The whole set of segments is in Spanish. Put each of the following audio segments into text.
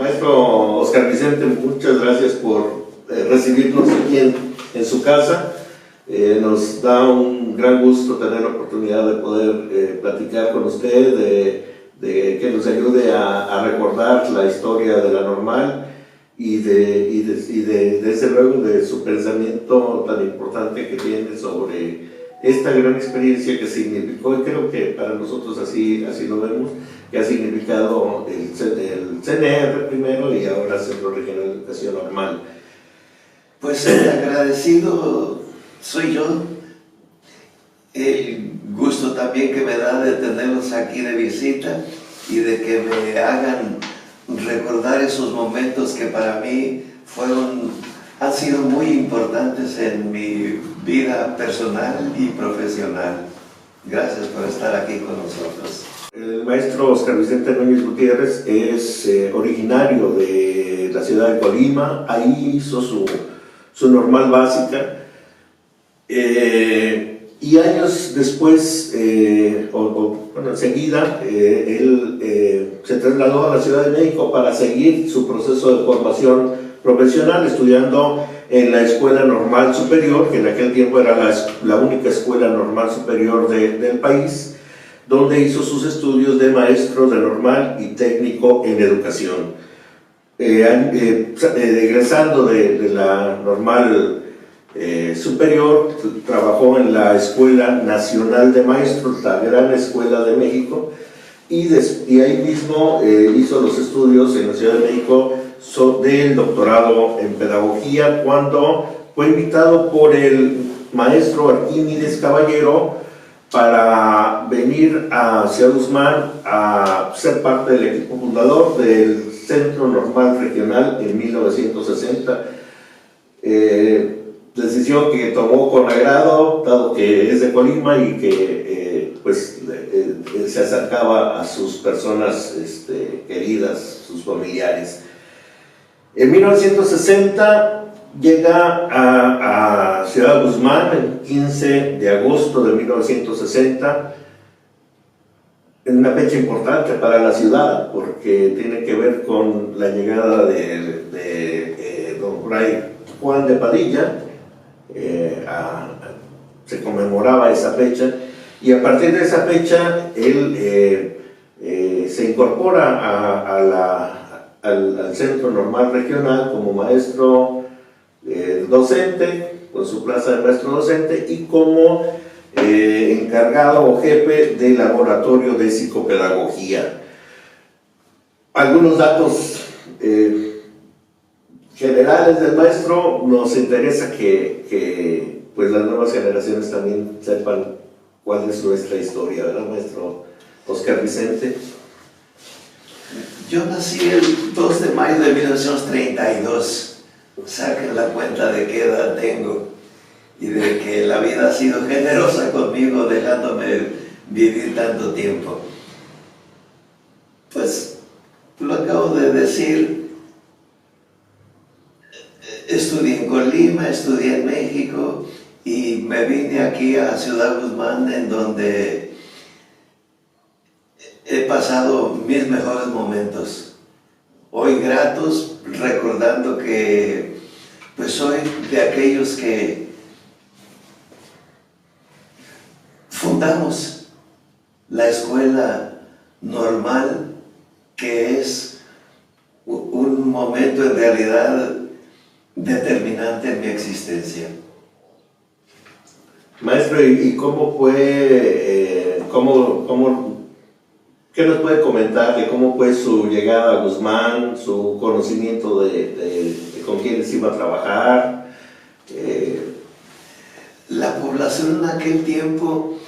Maestro Oscar Vicente, muchas gracias por recibirnos aquí en su casa. Nos da un gran gusto tener la oportunidad de poder platicar con usted, de que nos ayude a recordar la historia de la Normal y desde luego de su pensamiento tan importante que tiene sobre esta gran experiencia que significó, y creo que para nosotros así lo vemos, que ha significado el CNR primero y ahora Centro Regional de Educación Normal. Pues el agradecido soy yo. El gusto también que me da de tenerlos aquí de visita y de que me hagan recordar esos momentos que para mí han sido muy importantes en mi vida personal y profesional. Gracias por estar aquí con nosotros. El maestro Oscar Vicente Núñez Gutiérrez es originario de la ciudad de Colima. Ahí hizo su normal básica, y años después, enseguida, él se trasladó a la Ciudad de México para seguir su proceso de formación profesional, estudiando en la Escuela Normal Superior, que en aquel tiempo era la única escuela normal superior del país, donde hizo sus estudios de maestro de normal y técnico en educación. Egresando de la normal superior, trabajó en la Escuela Nacional de Maestros, la Gran Escuela de México, y ahí mismo hizo los estudios en la Ciudad de México del doctorado en pedagogía, cuando fue invitado por el maestro Arquímedes Caballero para venir a Ciudad Guzmán a ser parte del equipo fundador del Centro Normal Regional en 1960. Decisión que tomó con agrado, dado que es de Colima y que se acercaba a sus personas queridas, sus familiares. En 1960 llega a Ciudad Guzmán, el 15 de agosto de 1960, en una fecha importante para la ciudad, porque tiene que ver con la llegada de don Fray Juan de Padilla. Se conmemoraba esa fecha, y a partir de esa fecha él se incorpora al Centro Normal Regional como maestro docente, con su plaza de maestro docente, y como encargado o jefe del laboratorio de psicopedagogía. Algunos datos generales del maestro. Nos interesa que pues las nuevas generaciones también sepan cuál es nuestra historia, ¿verdad, maestro Oscar Vicente? Yo nací el 2 de mayo de 1932. Saquen la cuenta de qué edad tengo y de que la vida ha sido generosa conmigo, dejándome vivir tanto tiempo. Pues lo acabo de decir. Estudié en Colima, estudié en México y me vine aquí a Ciudad Guzmán, en donde he pasado mis mejores momentos. Hoy gratos, recordando que pues soy de aquellos que fundamos la escuela normal, que es un momento en realidad determinante en mi existencia. Maestro, ¿y cómo fue, qué nos puede comentar de cómo fue su llegada a Guzmán, su conocimiento de con quiénes iba a trabajar? La población en aquel tiempo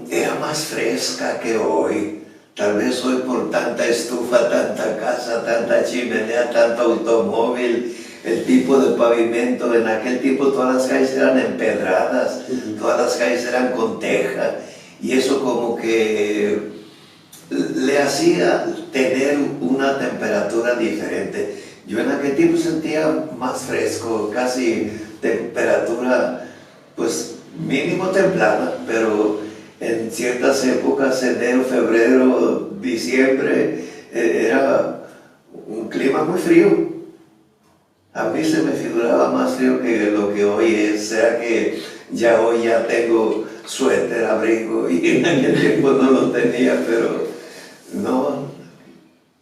era más fresca que hoy. Tal vez hoy, por tanta estufa, tanta casa, tanta chimenea, tanto automóvil, el tipo de pavimento, en aquel tiempo todas las calles eran empedradas, todas las calles eran con teja, y eso como que le hacía tener una temperatura diferente. Yo en aquel tiempo sentía más fresco, casi temperatura pues mínimo templada, pero en ciertas épocas, enero, febrero, diciembre, era un clima muy frío. A mí se me figuraba más frío que lo que hoy es. Será que ya hoy ya tengo suéter, abrigo, y en aquel tiempo no lo tenía, pero no,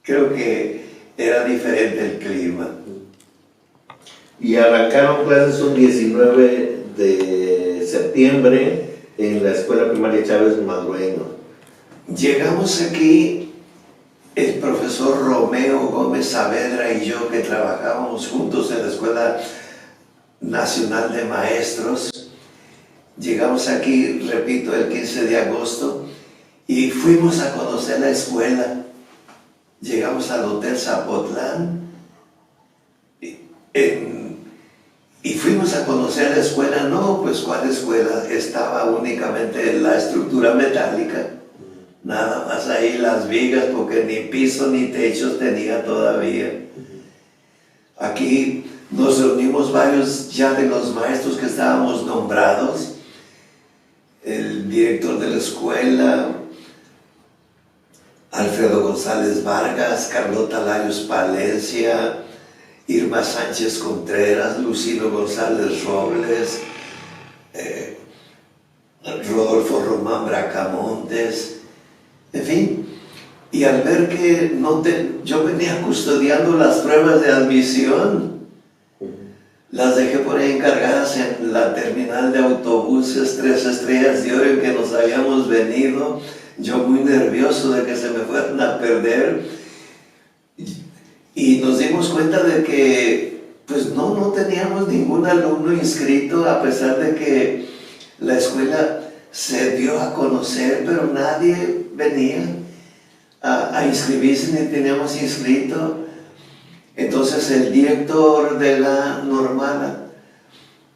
creo que era diferente el clima. Y arrancaron clases un 19 de septiembre en la Escuela Primaria Chávez Madrueño. Llegamos aquí, el profesor Romeo Gómez Saavedra y yo, que trabajábamos juntos en la Escuela Nacional de Maestros. Llegamos aquí, repito, el 15 de agosto y fuimos a conocer la escuela. Llegamos al Hotel Zapotlán y fuimos a conocer la escuela. No, pues ¿cuál escuela? Estaba únicamente la estructura metálica. Nada más ahí las vigas, porque ni piso ni techos tenía todavía. Aquí nos reunimos varios ya de los maestros que estábamos nombrados. El director de la escuela, Alfredo González Vargas, Carlota Larios Palencia, Irma Sánchez Contreras, Lucilo González Robles, Rodolfo Román Bracamontes, en fin. Y al ver que yo venía custodiando las pruebas de admisión, las dejé por ahí encargadas en la terminal de autobuses 3 Estrellas de Oro en que nos habíamos venido, yo muy nervioso de que se me fueran a perder. Y nos dimos cuenta de que pues no teníamos ningún alumno inscrito, a pesar de que la escuela se dio a conocer, pero nadie venía a inscribirse, ni teníamos inscrito. Entonces el director de la normal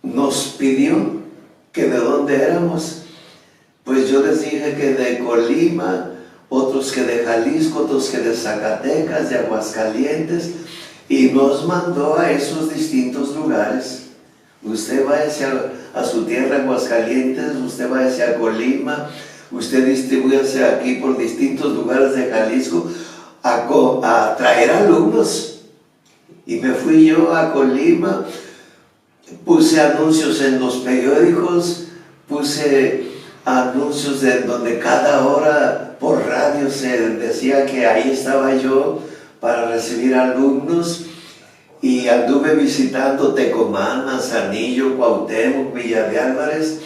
nos pidió que de dónde éramos. Pues yo les dije que de Colima, otros que de Jalisco, otros que de Zacatecas, de Aguascalientes, y nos mandó a esos distintos lugares. Usted váyase a su tierra, Aguascalientes, usted váyase a Colima, usted distribúyase aquí por distintos lugares de Jalisco a traer alumnos. Y me fui yo a Colima, puse anuncios en los periódicos, puse anuncios donde cada hora por radio se decía que ahí estaba yo para recibir alumnos, y anduve visitando Tecomán, Manzanillo, Cuauhtémoc, Villa de Álvarez,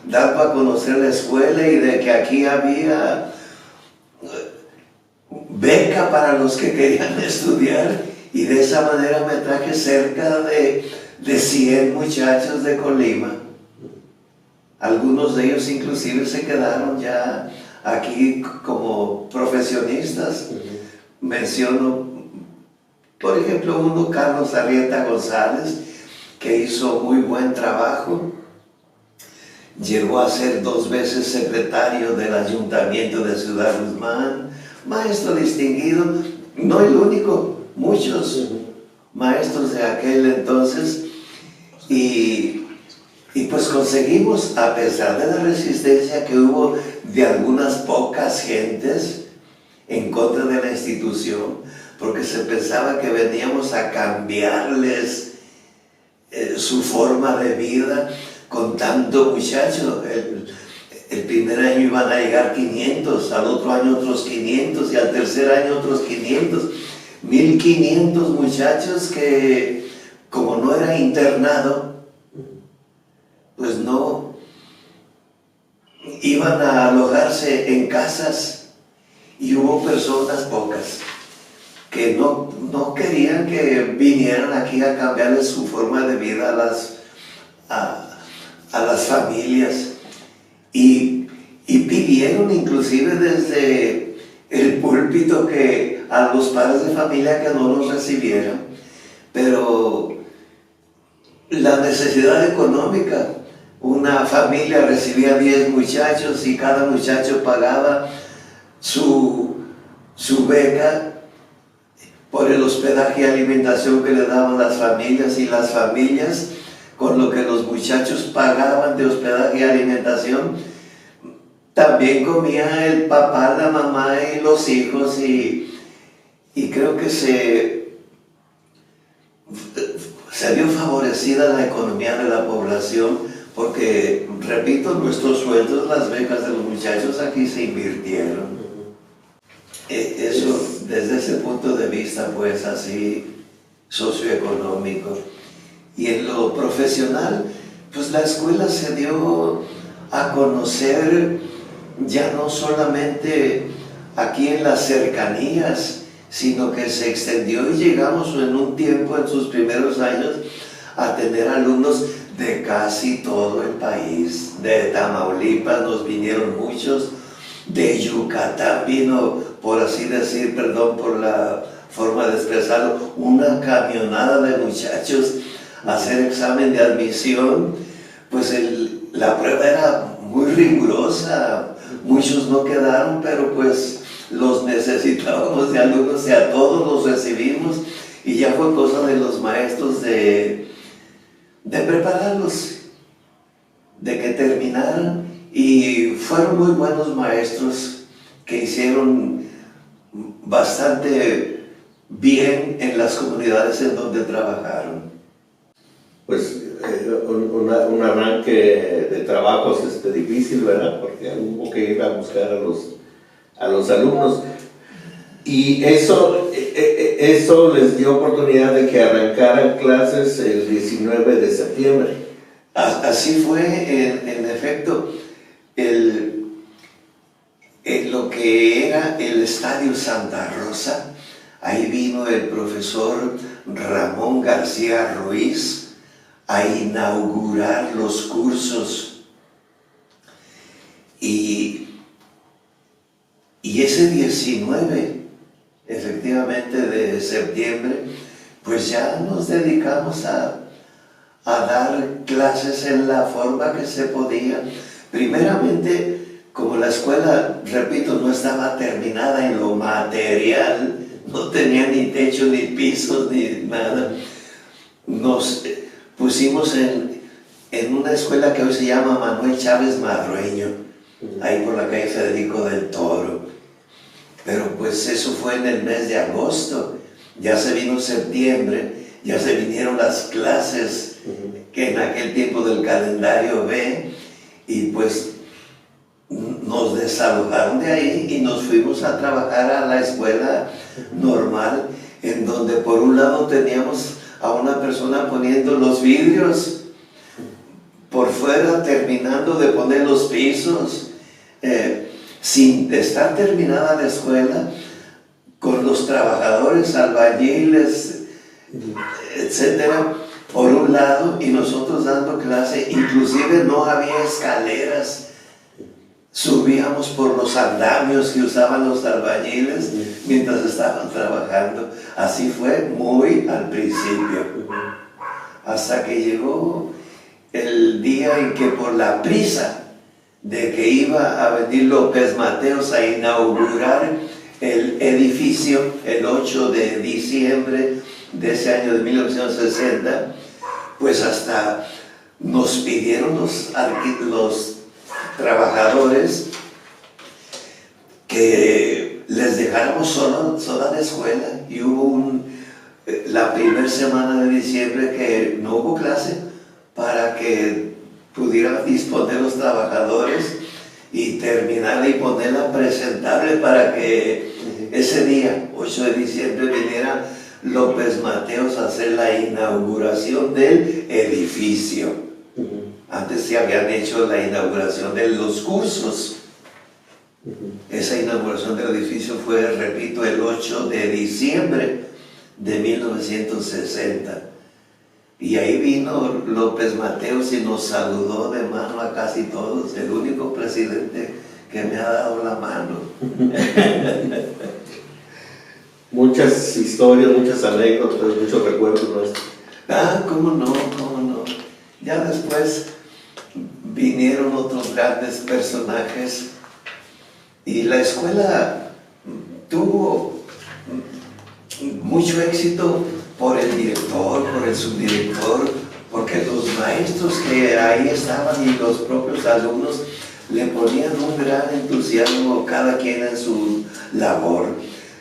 dando a conocer la escuela y de que aquí había beca para los que querían estudiar, y de esa manera me traje cerca de 100 muchachos de Colima. Algunos de ellos inclusive se quedaron ya aquí como profesionistas. Menciono, por ejemplo, uno, Carlos Arrieta González, que hizo muy buen trabajo. Llegó a ser 2 veces secretario del Ayuntamiento de Ciudad Guzmán, maestro distinguido, no el único, muchos maestros de aquel entonces. Y pues conseguimos, a pesar de la resistencia que hubo de algunas pocas gentes en contra de la institución, porque se pensaba que veníamos a cambiarles su forma de vida con tanto muchacho. El primer año iban a llegar 500, al otro año otros 500 y al tercer año otros 500, 1500 muchachos que, como no era internado, pues no iban a alojarse en casas, y hubo personas pocas que no querían que vinieran aquí a cambiarles su forma de vida a las familias, y pidieron inclusive desde el púlpito que a los padres de familia que no los recibieran. Pero la necesidad económica, una familia recibía 10 muchachos y cada muchacho pagaba su beca por el hospedaje y alimentación que le daban las familias, y las familias, con lo que los muchachos pagaban de hospedaje y alimentación, también comía el papá, la mamá y los hijos, y y creo que se vio favorecida la economía de la población porque, repito, nuestros sueldos, las becas de los muchachos aquí se invirtieron. Eso, desde ese punto de vista, pues así, socioeconómico. Y en lo profesional, pues la escuela se dio a conocer ya no solamente aquí en las cercanías, sino que se extendió y llegamos en un tiempo, en sus primeros años, a tener alumnos de casi todo el país. De Tamaulipas nos vinieron muchos, de Yucatán vino, por así decir, perdón por la forma de expresarlo, una camionada de muchachos a hacer examen de admisión. Pues la prueba era muy rigurosa, muchos no quedaron, pero pues los necesitábamos de alumnos y a todos los recibimos, y ya fue cosa de los maestros de prepararlos, de que terminaran, y fueron muy buenos maestros que hicieron bastante bien en las comunidades en donde trabajaron. Pues un arranque de trabajos difícil, ¿verdad? Porque hubo que ir a buscar a los alumnos. Y eso les dio oportunidad de que arrancaran clases el 19 de septiembre. Así fue, en efecto, lo que era el Estadio Santa Rosa. Ahí vino el profesor Ramón García Ruiz a inaugurar los cursos. Y ese 19, efectivamente, de septiembre, pues ya nos dedicamos a dar clases en la forma que se podía. Primeramente, como la escuela, repito, no estaba terminada en lo material, no tenía ni techo, ni pisos, ni nada, nos pusimos en una escuela que hoy se llama Manuel Chávez Madrueño, ahí por la calle Federico del Toro. Pero pues eso fue en el mes de agosto, ya se vino septiembre, ya se vinieron las clases que en aquel tiempo del calendario B, y pues nos desalojaron de ahí y nos fuimos a trabajar a la escuela normal, en donde por un lado teníamos a una persona poniendo los vidrios por fuera, terminando de poner los pisos, sin estar terminada la escuela, con los trabajadores, albañiles, etcétera, por un lado, y nosotros dando clase. Inclusive no había escaleras, subíamos por los andamios que usaban los albañiles mientras estaban trabajando. Así fue muy al principio, hasta que llegó el día en que, por la prisa de que iba a venir López Mateos a inaugurar el edificio el 8 de diciembre de ese año de 1960, pues hasta nos pidieron los trabajadores que les dejáramos sola la escuela, y hubo la primera semana de diciembre que no hubo clase para que pudieran disponer los trabajadores y terminarla y ponerla presentable para que ese día, 8 de diciembre, viniera López Mateos a hacer la inauguración del edificio. Antes se habían hecho la inauguración de los cursos. Esa inauguración del edificio fue, repito, el 8 de diciembre de 1960. Y ahí vino López Mateos y nos saludó de mano a casi todos, el único presidente que me ha dado la mano. Muchas historias, muchas anécdotas, muchos recuerdos nuestros. Cómo no. Ya después vinieron otros grandes personajes y la escuela tuvo mucho éxito por el director, por el subdirector, porque los maestros que ahí estaban y los propios alumnos le ponían un gran entusiasmo, cada quien en su labor.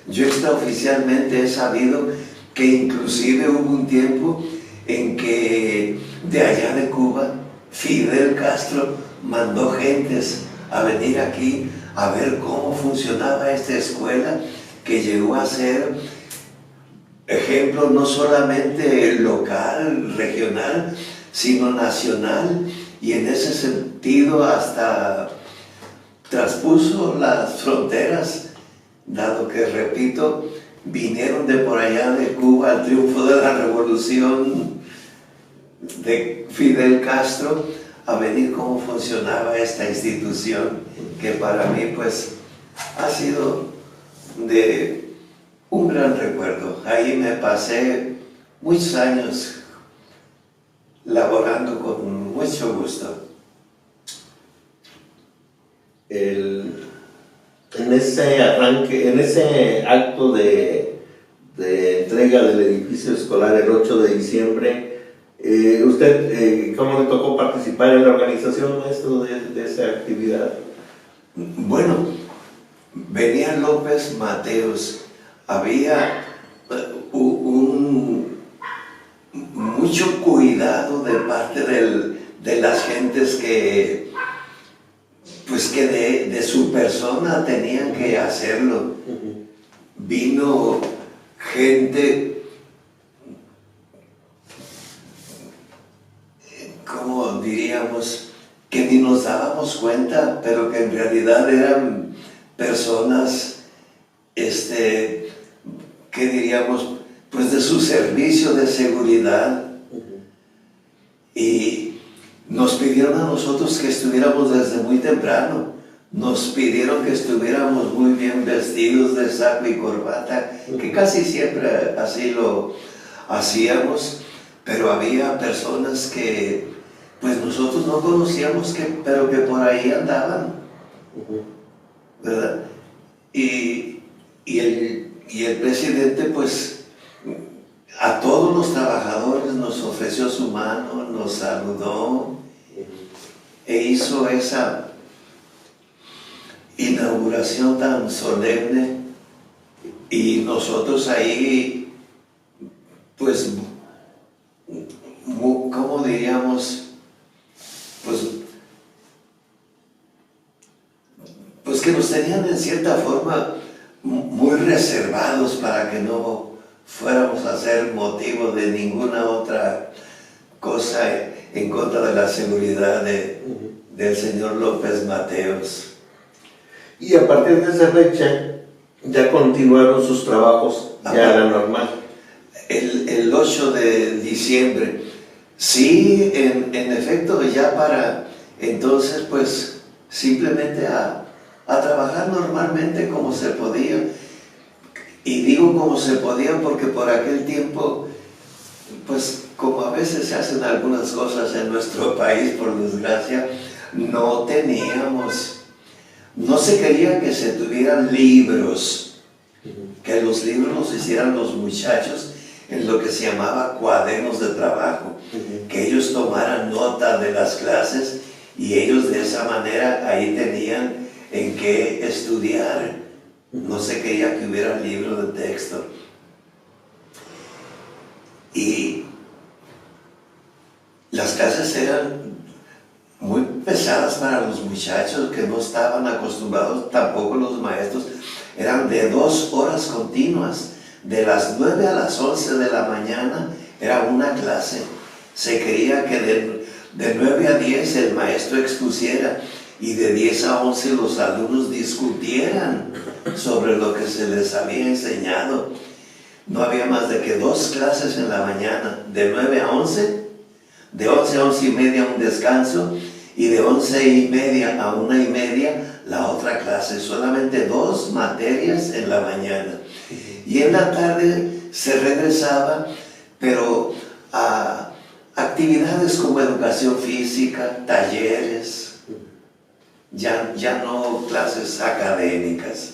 Yo extraoficialmente he sabido que inclusive hubo un tiempo en que de allá de Cuba, Fidel Castro mandó gentes a venir aquí a ver cómo funcionaba esta escuela, que llegó a ser ejemplo no solamente local, regional, sino nacional, y en ese sentido hasta traspuso las fronteras, dado que, repito, vinieron de por allá de Cuba al triunfo de la revolución de Fidel Castro a venir cómo funcionaba esta institución, que para mí pues ha sido de un gran recuerdo. Ahí me pasé muchos años laborando con mucho gusto. En ese arranque, en ese acto de entrega del edificio escolar el 8 de diciembre, ¿usted cómo le tocó participar en la organización, maestro, de esa actividad? Bueno, venía López Mateos, había mucho cuidado de parte de las gentes que, pues que de su persona tenían que hacerlo. Vino gente, como diríamos, que ni nos dábamos cuenta, pero que en realidad eran personas, que diríamos, pues de su servicio de seguridad. Y nos pidieron a nosotros que estuviéramos desde muy temprano. Nos pidieron que estuviéramos muy bien vestidos de saco y corbata, que casi siempre así lo hacíamos, pero había personas que pues nosotros no conocíamos, pero que por ahí andaban, ¿verdad? Y el presidente pues a todos los trabajadores nos ofreció su mano, nos saludó e hizo esa inauguración tan solemne, y nosotros ahí pues, ¿cómo diríamos? Pues que nos tenían en cierta forma muy reservados para que no fuéramos a ser motivo de ninguna otra cosa en contra de la seguridad del señor López Mateos. Y a partir de esa fecha ya continuaron sus trabajos ya a la normal. El 8 de diciembre, sí, en efecto, ya para entonces pues simplemente a trabajar normalmente como se podía. Y digo como se podía porque por aquel tiempo, pues como a veces se hacen algunas cosas en nuestro país, por desgracia, no se quería que se tuvieran libros, que los libros los hicieran los muchachos en lo que se llamaba cuadernos de trabajo, que ellos tomaran nota de las clases y ellos de esa manera ahí tenían en qué estudiar. No se quería que hubiera libro de texto. Y las clases eran muy pesadas para los muchachos que no estaban acostumbrados, tampoco los maestros. Eran de 2 horas continuas, de las 9 a las 11 de la mañana era una clase. Se quería que de 9 a 10 el maestro expusiera y de 10 a 11 los alumnos discutieran sobre lo que se les había enseñado. No había más de que 2 clases en la mañana, de 9 a 11, de 11 a 11 y media un descanso, y de 11 y media a 1 y media la otra clase. Solamente 2 materias en la mañana. Y en la tarde se regresaba, pero a actividades como educación física, talleres, ya no clases académicas.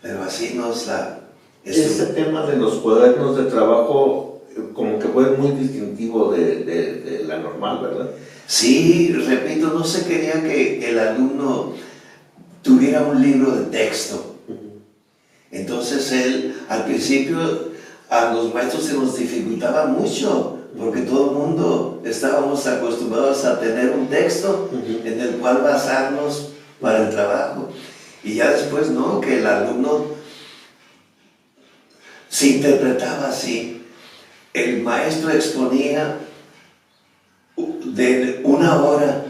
Pero así nos la... Ese tema de los cuadernos de trabajo como que fue muy distintivo de la normal, ¿verdad? Sí, repito, no se quería que el alumno tuviera un libro de texto. Entonces él, al principio, a los maestros se nos dificultaba mucho, porque todo el mundo estábamos acostumbrados a tener un texto en el cual basarnos para el trabajo. Y ya después, no, que el alumno se interpretaba así. El maestro exponía de 1 hora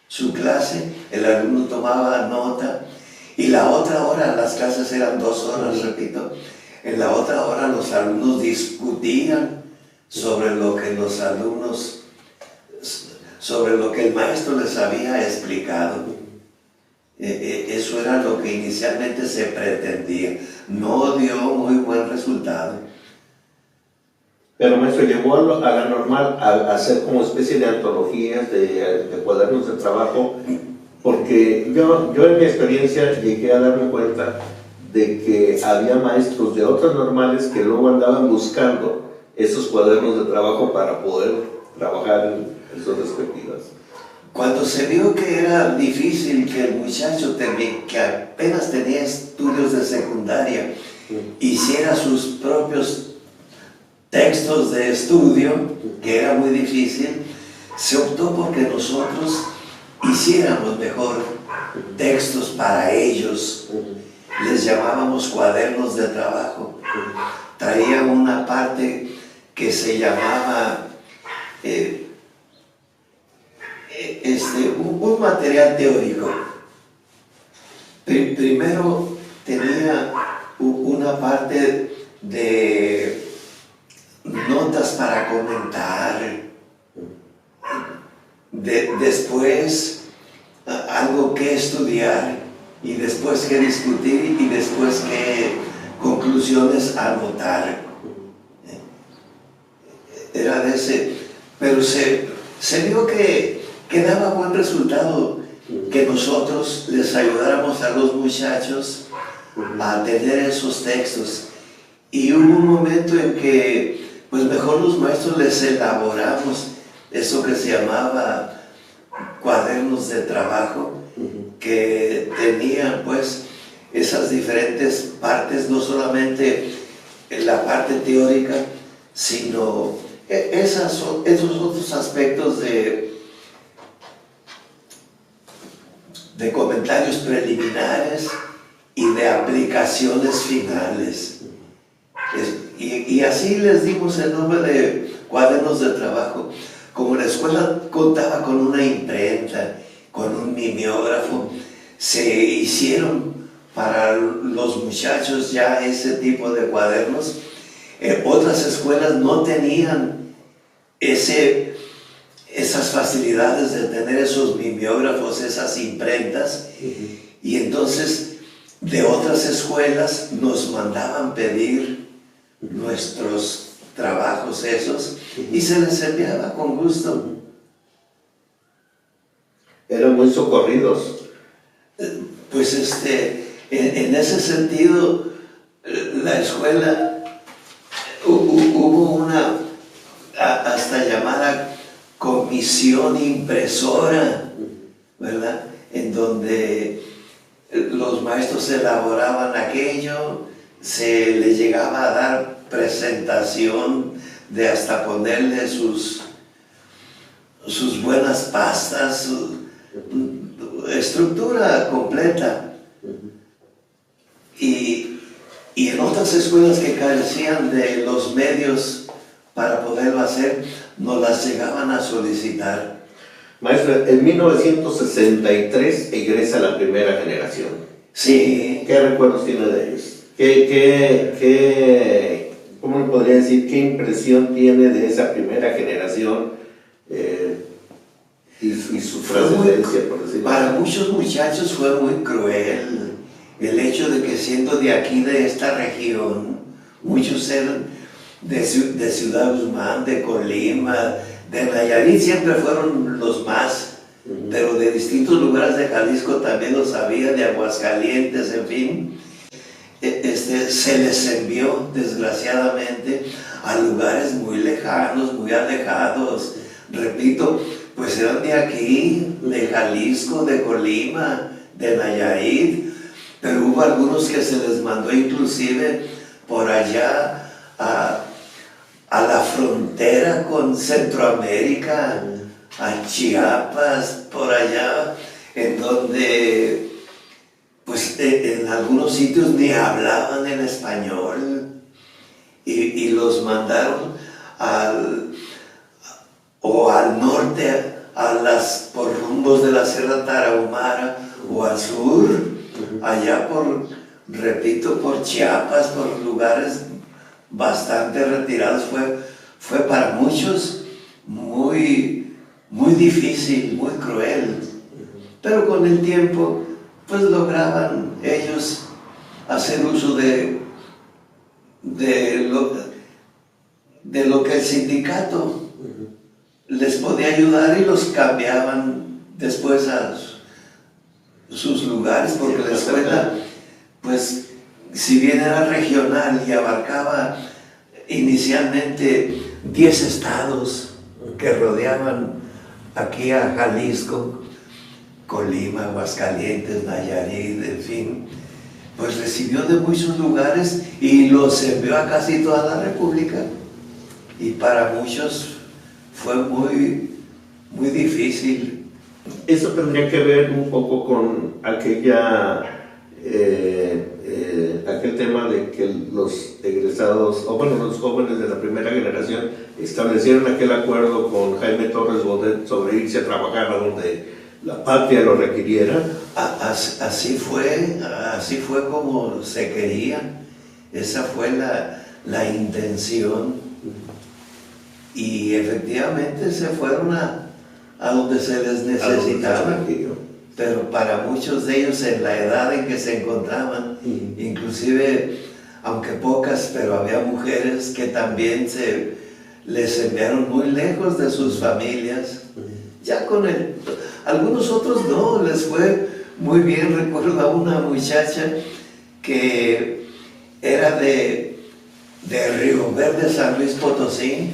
su clase, el alumno tomaba nota, y la otra hora, las clases eran 2 horas, repito, en la otra hora los alumnos discutían sobre lo que sobre lo que el maestro les había explicado. Eso era lo que inicialmente se pretendía. No dio muy buen resultado. Pero maestro, llegó a la normal a hacer como especie de antologías, de cuadernos de trabajo, porque yo en mi experiencia llegué a darme cuenta de que había maestros de otras normales que luego andaban buscando esos cuadernos de trabajo para poder trabajar en sus respectivas. Cuando se vio que era difícil que el muchacho que apenas tenía estudios de secundaria hiciera sus propios textos de estudio, que era muy difícil, se optó porque nosotros hiciéramos mejor textos para ellos. Les llamábamos cuadernos de trabajo. Traía una parte que se llamaba un material teórico. Primero tenía una parte de notas para comentar, después algo que estudiar, y después que discutir, y después que conclusiones anotar. Era de ese, pero se vio que daba buen resultado que nosotros les ayudáramos a los muchachos a tener esos textos. Y hubo un momento en que pues mejor los maestros les elaboramos eso que se llamaba cuadernos de trabajo, que tenían pues esas diferentes partes, no solamente la parte teórica, sino esos otros aspectos de comentarios preliminares y de aplicaciones finales. Y así les dimos el nombre de cuadernos de trabajo. Como la escuela contaba con una imprenta, con un mimeógrafo, se hicieron para los muchachos ya ese tipo de cuadernos. Otras escuelas no tenían esas facilidades de tener esos mimeógrafos, esas imprentas, y entonces de otras escuelas nos mandaban pedir nuestros trabajos esos y se les enviaba con gusto. Eran muy socorridos. Pues en ese sentido, la escuela hubo una hasta llamada comisión impresora, ¿verdad? En donde los maestros elaboraban aquello, se les llegaba a dar presentación de hasta ponerle sus buenas pastas, su estructura completa. Y en otras escuelas que carecían de los medios para poderlo hacer, nos las llegaban a solicitar. Maestro, en 1963 egresa la primera generación. Sí. ¿Qué recuerdos tiene de ellos? ¿Cómo le podría decir? ¿Qué impresión tiene de esa primera generación y su trascendencia, por decirlo? Para muchos muchachos fue muy cruel el hecho de que, siendo de aquí, de esta región, muchos eran de Ciudad Guzmán, de Colima, de Nayarit, siempre fueron los más, pero de distintos lugares de Jalisco también los había, de Aguascalientes, en fin. Se les envió, desgraciadamente, a lugares muy lejanos, muy alejados. Repito, pues eran de aquí, de Jalisco, de Colima, de Nayarit, pero hubo algunos que se les mandó inclusive por allá a la frontera con Centroamérica, a Chiapas, por allá, en donde pues en algunos sitios ni hablaban en español y los mandaron al norte, por rumbos de la Sierra Tarahumara, o al sur, allá repito, por Chiapas, por lugares bastante retirados. Fue para muchos muy, muy difícil, muy cruel, pero con el tiempo pues lograban ellos hacer uso de lo que el sindicato les podía ayudar, y los cambiaban después a sus lugares, porque la escuela, pues, si bien era regional y abarcaba inicialmente 10 estados que rodeaban aquí a Jalisco, Colima, Aguascalientes, Nayarit, en fin, pues recibió de muchos lugares y los envió a casi toda la República, y para muchos fue muy, muy difícil. Eso tendría que ver un poco con aquel tema de que los egresados, o bueno, los jóvenes de la primera generación establecieron aquel acuerdo con Jaime Torres Bodet sobre irse a trabajar a donde la patria lo requiriera. Así fue como se quería, esa fue la intención, y efectivamente se fueron a donde se les necesitaba, pero para muchos de ellos, en la edad en que se encontraban, inclusive, aunque pocas, pero había mujeres que también les enviaron muy lejos de sus familias. Ya algunos otros no, les fue muy bien. Recuerdo a una muchacha que era de Río Verde, San Luis Potosí,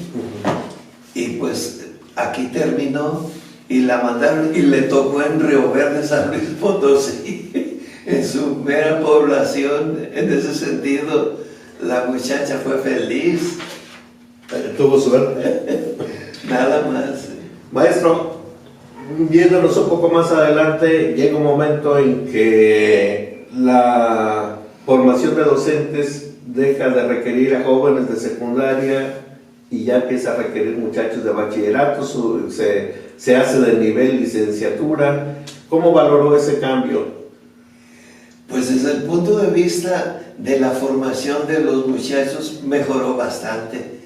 y pues aquí terminó, y la mandaron, y le tocó en Río Verde, San Luis Potosí, en su mera población. En ese sentido, la muchacha fue feliz. Tuvo suerte. Nada más. Maestro, viéndonos un poco más adelante, llega un momento en que la formación de docentes deja de requerir a jóvenes de secundaria y ya empieza a requerir muchachos de bachillerato, se hace de nivel licenciatura. ¿Cómo valoró ese cambio? Pues desde el punto de vista de la formación de los muchachos mejoró bastante,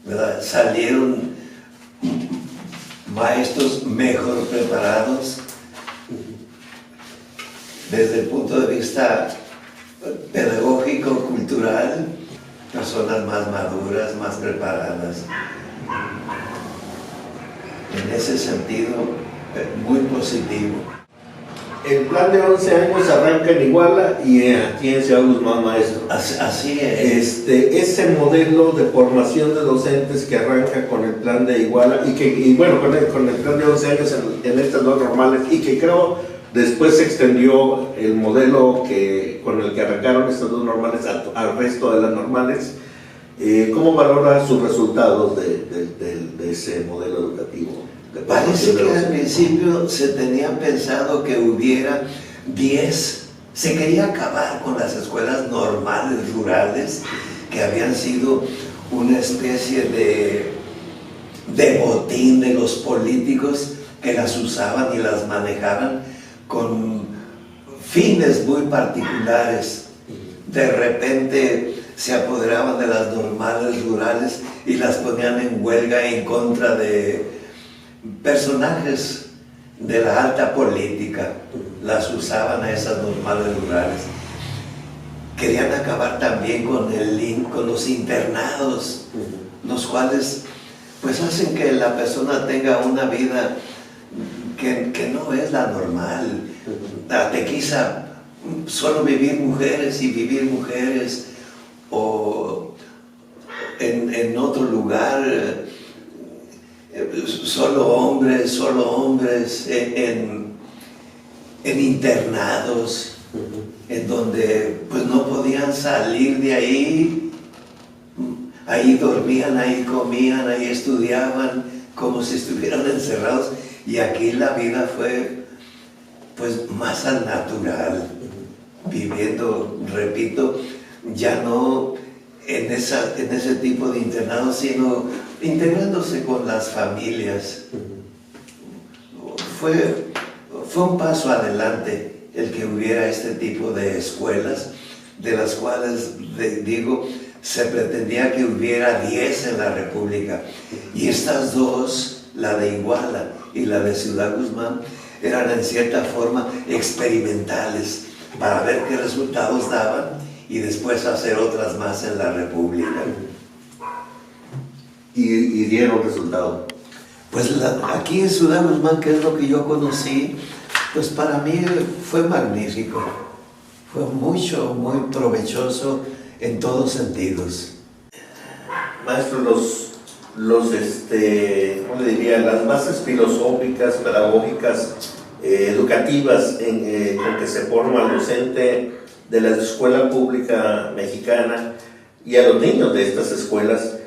¿verdad? Salieron maestros mejor preparados desde el punto de vista pedagógico, cultural, personas más maduras, más preparadas. En ese sentido, muy positivo. El plan de 11 años arranca en Iguala y aquí en Ciudad Guzmán, maestro. Así es. Ese modelo de formación de docentes que arranca con el plan de Iguala y bueno, con el plan de 11 años en estas dos normales, y que creo después se extendió el modelo con el que arrancaron estas dos normales al resto de las normales. ¿Cómo valora sus resultados de ese modelo educativo? Parece que al principio se tenía pensado que hubiera 10. Se quería acabar con las escuelas normales rurales, que habían sido una especie de botín de los políticos, que las usaban y las manejaban con fines muy particulares. De repente se apoderaban de las normales rurales y las ponían en huelga en contra de personajes de la alta política. Las usaban a esas normales rurales. Querían acabar también con los internados, los cuales pues hacen que la persona tenga una vida que no es la normal. Quizá solo vivir mujeres y vivir mujeres, o en otro lugar solo hombres, en en internados, en donde pues no podían salir de ahí. Ahí dormían, ahí comían, ahí estudiaban, como si estuvieran encerrados. Y aquí la vida fue pues más al natural, viviendo, repito, ya no en ese tipo de internado, sino integrándose con las familias. Fue un paso adelante el que hubiera este tipo de escuelas, de las cuales, digo, se pretendía que hubiera 10 en la República. Y estas dos, la de Iguala y la de Ciudad Guzmán, eran en cierta forma experimentales para ver qué resultados daban y después hacer otras más en la República. Y dieron resultado. Pues aquí en Ciudad Guzmán, que es lo que yo conocí, pues para mí fue magnífico. Fue muy provechoso en todos sentidos. Maestro, ¿cómo le diría? Las bases filosóficas, pedagógicas, educativas con que se forma al docente de la escuela pública mexicana y a los niños de estas escuelas,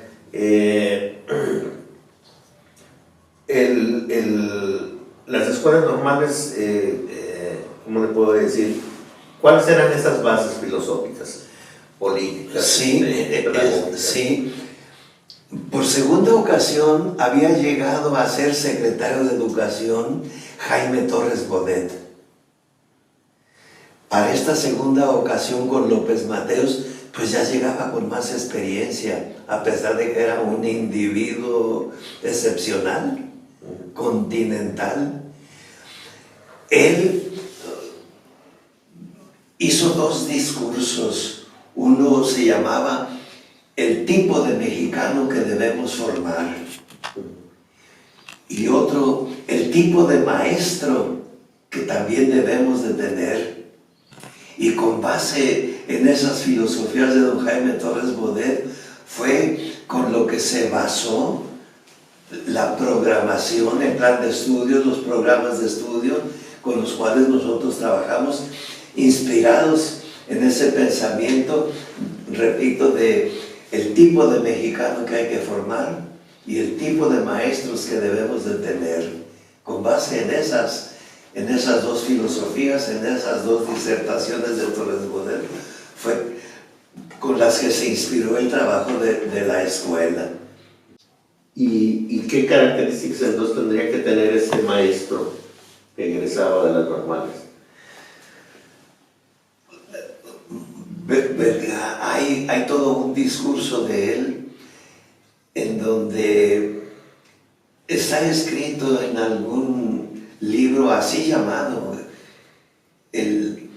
las escuelas normales, ¿cómo le puedo decir? ¿Cuáles eran esas bases filosóficas, políticas, Sí, pedagógicas? sí. Por segunda ocasión había llegado a ser secretario de Educación Jaime Torres Bodet. Para esta segunda ocasión con López Mateos, pues ya llegaba con más experiencia, a pesar de que era un individuo excepcional, continental. Él hizo 2 discursos. Uno se llamaba El tipo de mexicano que debemos formar, y otro, el tipo de maestro que también debemos de tener. Y con base en esas filosofías de don Jaime Torres Bodet fue con lo que se basó la programación, el plan de estudios, los programas de estudio con los cuales nosotros trabajamos, inspirados en ese pensamiento, repito, de el tipo de mexicano que hay que formar y el tipo de maestros que debemos de tener. Con base en esas 2 filosofías, en esas 2 disertaciones de Torres Bodet, fue con las que se inspiró el trabajo de la escuela. ¿Y qué características entonces tendría que tener ese maestro que egresaba de las normales? Hay todo un discurso de él en donde está escrito en algún libro así llamado el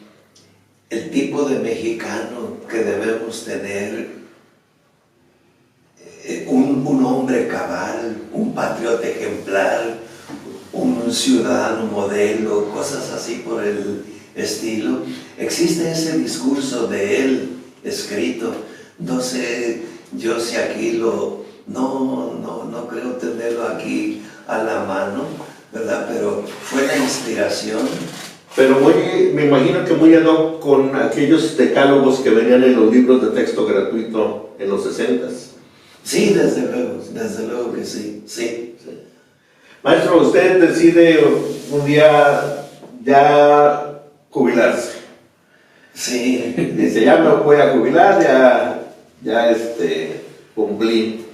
tipo de mexicano que debemos tener, un hombre cabal, un patriota ejemplar, un ciudadano modelo, cosas así por el estilo. Existe ese discurso de él escrito. No sé yo si aquí no creo tenerlo aquí a la mano, ¿verdad? Pero fue la inspiración. Pero me imagino que muy ad hoc con aquellos decálogos que venían en los libros de texto gratuito en los 60s. Sí, desde luego que sí, sí. Maestro, usted decide un día ya jubilarse. Sí. Dice, ya me voy a jubilar, ya cumplí.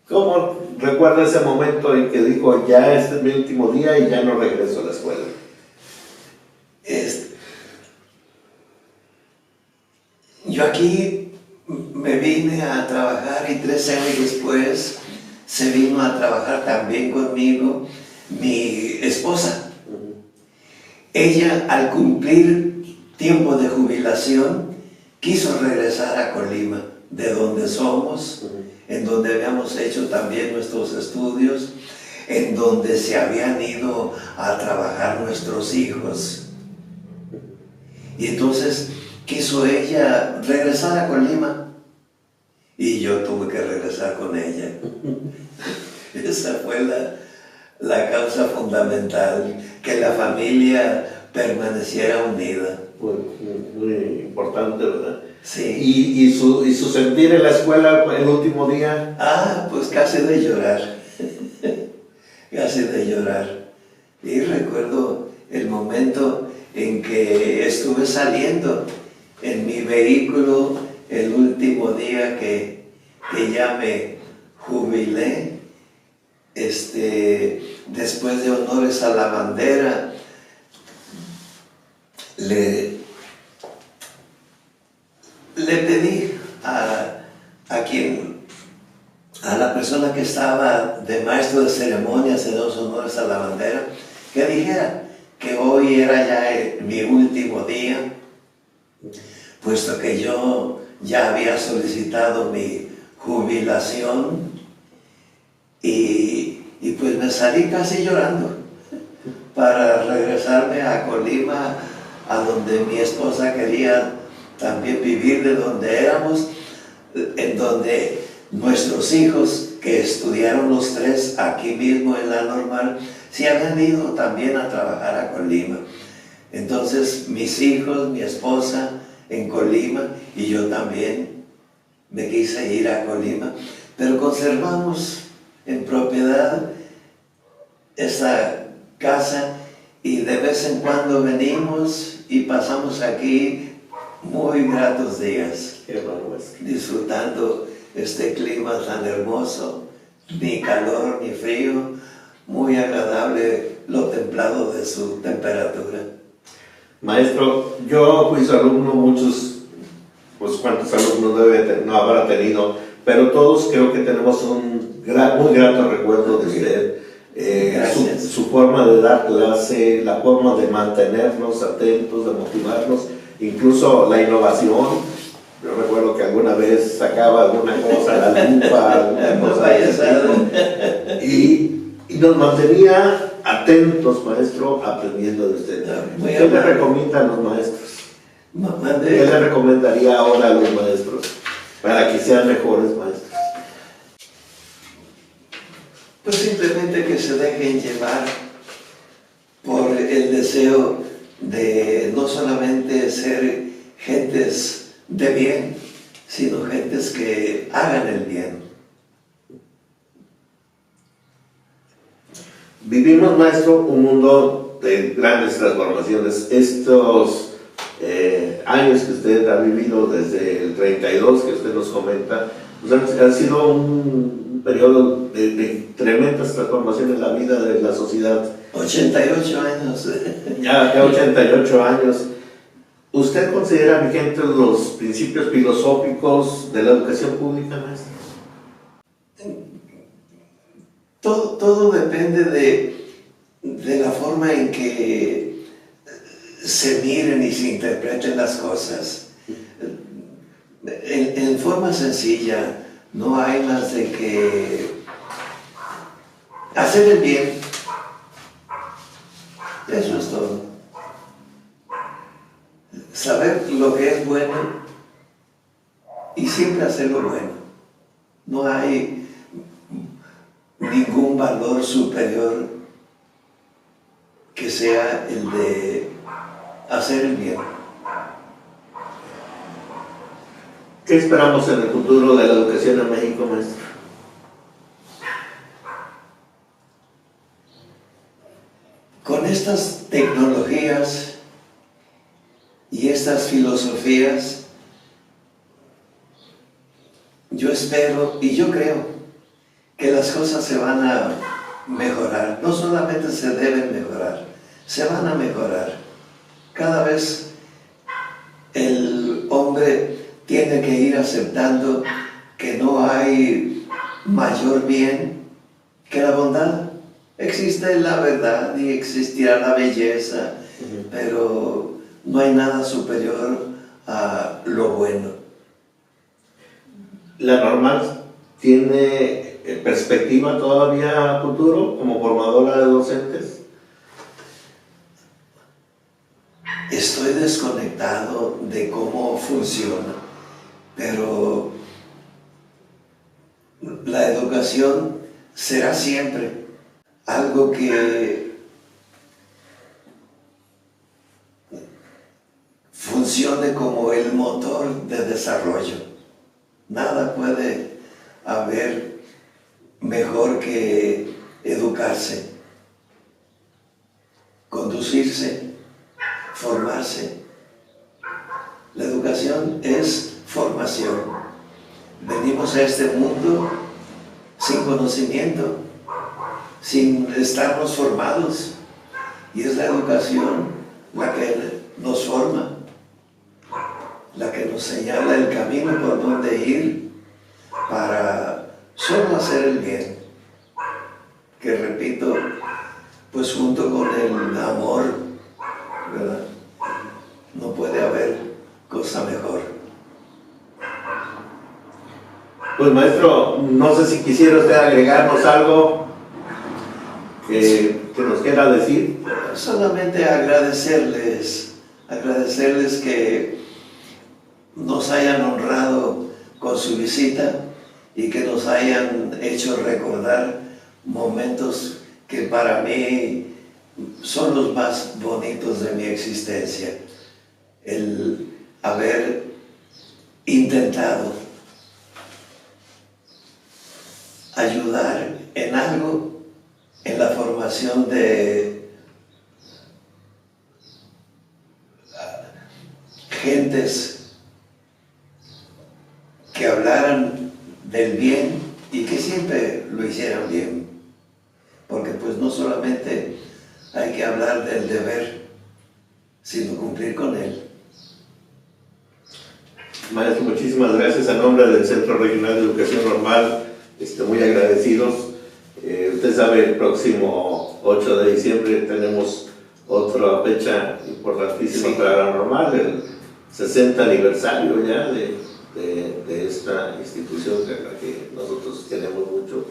¿Cómo recuerda ese momento en que dijo, ya este es mi último día y ya no regreso a la escuela? Yo aquí me vine a trabajar y 3 años después se vino a trabajar también conmigo mi esposa. Ella, al cumplir tiempo de jubilación, quiso regresar a Colima, de donde somos, en donde habíamos hecho también nuestros estudios, en donde se habían ido a trabajar nuestros hijos. Y entonces quiso ella regresar a Colima y yo tuve que regresar con ella. Esa fue la causa fundamental, que la familia permaneciera unida. Muy importante, ¿verdad? Sí. ¿Y su sentir en la escuela el último día? Pues casi de llorar, casi de llorar. Y recuerdo el momento en que estuve saliendo en mi vehículo el último día que ya me jubilé, después de honores a la bandera, le pedí a la persona que estaba de maestro de ceremonias en los honores a la bandera, que dijera que hoy era ya mi último día, puesto que yo ya había solicitado mi jubilación y pues me salí casi llorando para regresarme a Colima, a donde mi esposa quería también vivir, de donde éramos, en donde nuestros hijos, que estudiaron los tres aquí mismo en la normal, se habían ido también a trabajar a Colima. Entonces mis hijos, mi esposa en Colima, y yo también me quise ir a Colima, pero conservamos en propiedad esa casa y de vez en cuando venimos y pasamos aquí muy gratos días. Qué bueno es. Disfrutando este clima tan hermoso, ni calor ni frío, muy agradable lo templado de su temperatura. Maestro, yo fui su alumno, muchos, pues cuántos alumnos no habrá tenido, pero todos creo que tenemos un muy grato recuerdo de usted. Su forma de dar clase, la forma de mantenernos atentos, de motivarnos, incluso la innovación. Yo recuerdo que alguna vez sacaba alguna cosa, la lupa, alguna cosa de ese tipo, y nos mantenía atentos, maestro, aprendiendo de usted. ¿Qué le recomienda a los maestros? ¿Qué le recomendaría ahora a los maestros para que sean mejores maestros? Pues simplemente que se dejen llevar por el deseo de no solamente ser gentes de bien, sino gentes que hagan el bien. Vivimos, maestro, un mundo de grandes transformaciones. Estos años que usted ha vivido desde el 32, que usted nos comenta, pues han sido un periodo de tremendas transformaciones en la vida de la sociedad. 88 años. Ya 88 años. ¿Usted considera vigentes los principios filosóficos de la educación pública, maestro? Todo depende de la forma en que se miren y se interpreten las cosas. En forma sencilla, no hay más de que hacer el bien. Eso es todo. Saber lo que es bueno y siempre hacer lo bueno. No hay ningún valor superior que sea el de hacer el bien. ¿Qué esperamos en el futuro de la educación en México, maestro? Con estas tecnologías y estas filosofías, yo espero y yo creo que las cosas se van a mejorar. No solamente se deben mejorar, se van a mejorar. Cada vez el hombre tiene que ir aceptando que no hay mayor bien que la bondad. Existe la verdad y existirá la belleza, pero no hay nada superior a lo bueno. ¿La normal tiene perspectiva todavía a futuro como formadora de docentes? Estoy desconectado de cómo funciona, pero la educación será siempre algo que desarrollo. Nada puede haber mejor que educarse, conducirse, formarse. La educación es formación. Venimos a este mundo sin conocimiento, sin estarnos formados, y es la educación la que nos forma, la que nos señala el camino por donde ir para solo hacer el bien, que repito, pues junto con el amor, ¿verdad? No puede haber cosa mejor. Pues maestro, no sé si quisiera usted agregarnos algo que nos quiera decir. Solamente agradecerles que nos hayan honrado con su visita y que nos hayan hecho recordar momentos que para mí son los más bonitos de mi existencia. El haber intentado ayudar en algo en la formación de gentes que hablaran del bien y que siempre lo hicieran bien, porque pues no solamente hay que hablar del deber, sino cumplir con él. Maestro, muchísimas gracias. A nombre del Centro Regional de Educación Normal, muy agradecidos. Usted sabe, el próximo 8 de diciembre tenemos otra fecha importantísima, sí, para la Normal, el 60 aniversario ya de esta institución, de la que nosotros queremos mucho,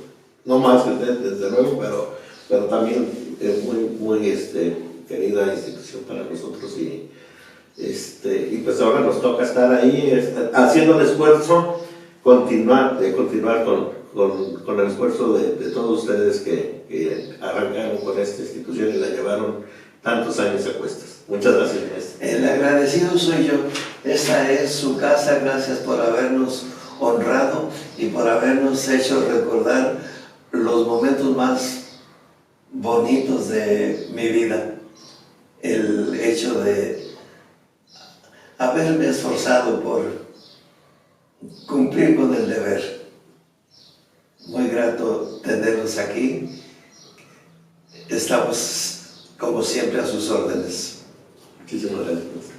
no más que usted, desde luego, pero también es muy querida institución para nosotros, y pues ahora nos toca estar ahí haciendo el esfuerzo, continuar con el esfuerzo de todos ustedes que arrancaron con esta institución y la llevaron tantos años a cuestas. Muchas gracias, maestro. El agradecido soy yo. Esta es su casa. Gracias por habernos honrado y por habernos hecho recordar los momentos más bonitos de mi vida. El hecho de haberme esforzado por cumplir con el deber. Muy grato tenerlos aquí. Estamos, como siempre, a sus órdenes. Muchísimas gracias.